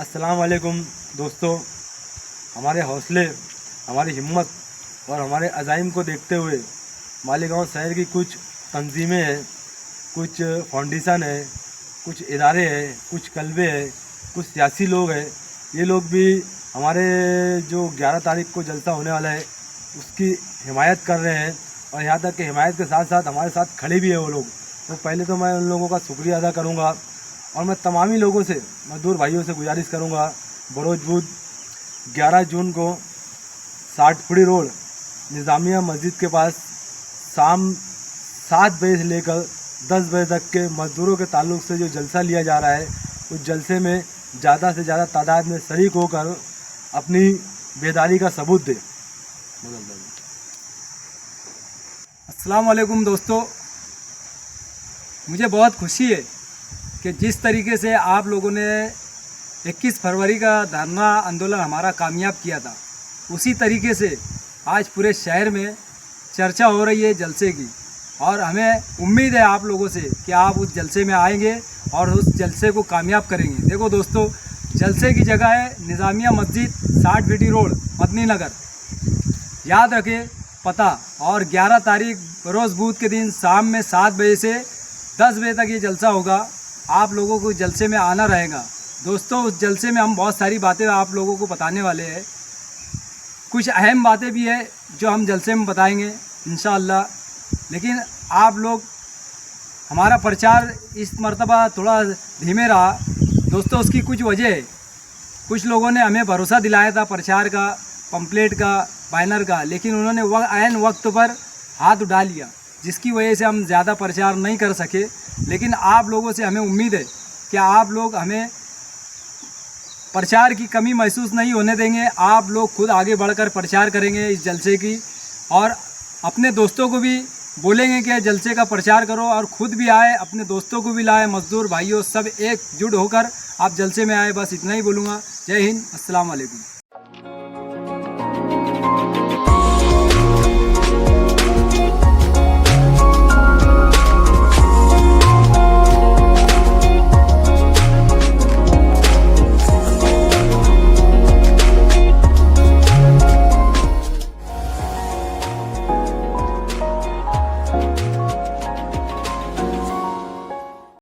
अस्सलाम वालेकुम दोस्तों। हमारे हौसले, हमारी हिम्मत और हमारे अज़ाइम को देखते हुए मालेगांव शहर की कुछ तंजीमें हैं, कुछ फाउंडेशन है, कुछ इदारे हैं, कुछ कल्बे हैं, कुछ सियासी लोग हैं। ये लोग भी हमारे जो 11 तारीख को जलसा होने वाला है उसकी हिमायत कर रहे हैं और यहाँ तक कि हिमायत के साथ साथ हमारे साथ खड़े भी है वो लोग। तो पहले तो मैं उन लोगों का शुक्रिया अदा करूँगा और मैं तमामी लोगों से, मजदूर भाइयों से गुजारिश करूँगा, बरोज बुध 11 जून को 60 फुड़ी रोड निज़ामिया मस्जिद के पास शाम 7 बजे से लेकर 10 बजे तक के मज़दूरों के ताल्लुक़ से जो जलसा लिया जा रहा है, उस जलसे में ज़्यादा से ज़्यादा तादाद में शरीक होकर अपनी बेदारी का सबूत दे। अस्सलाम वालेकुम दोस्तों, मुझे बहुत खुशी है कि जिस तरीके से आप लोगों ने 21 फरवरी का धरना आंदोलन हमारा कामयाब किया था, उसी तरीके से आज पूरे शहर में चर्चा हो रही है जलसे की। और हमें उम्मीद है आप लोगों से कि आप उस जलसे में आएंगे और उस जलसे को कामयाब करेंगे। देखो दोस्तों, जलसे की जगह है निज़ामिया मस्जिद 60 फीटी रोड मदनी नगर। याद रखें पता। और 11 तारीख बरोज़ बुध के दिन शाम में 7 बजे से 10 बजे तक ये जलसा होगा। आप लोगों को जलसे में आना रहेगा। दोस्तों, उस जलसे में हम बहुत सारी बातें आप लोगों को बताने वाले हैं। कुछ अहम बातें भी है जो हम जलसे में बताएंगे इंशाअल्लाह। लेकिन आप लोग, हमारा प्रचार इस मर्तबा थोड़ा धीमे रहा दोस्तों। उसकी कुछ वजह है। कुछ लोगों ने हमें भरोसा दिलाया था प्रचार का, पंपलेट का, बैनर का, लेकिन उन्होंने ऐन वक्त पर हाथ उठा लिया, जिसकी वजह से हम ज़्यादा प्रचार नहीं कर सके। लेकिन आप लोगों से हमें उम्मीद है कि आप लोग हमें प्रचार की कमी महसूस नहीं होने देंगे। आप लोग खुद आगे बढ़कर प्रचार करेंगे इस जलसे की और अपने दोस्तों को भी बोलेंगे कि जलसे का प्रचार करो और ख़ुद भी आए, अपने दोस्तों को भी लाए, मज़दूर भाइयों सब एकजुट होकर आप जलसे में आए। बस इतना ही बोलूँगा। जय हिंद, अस्सलाम वालेकुम।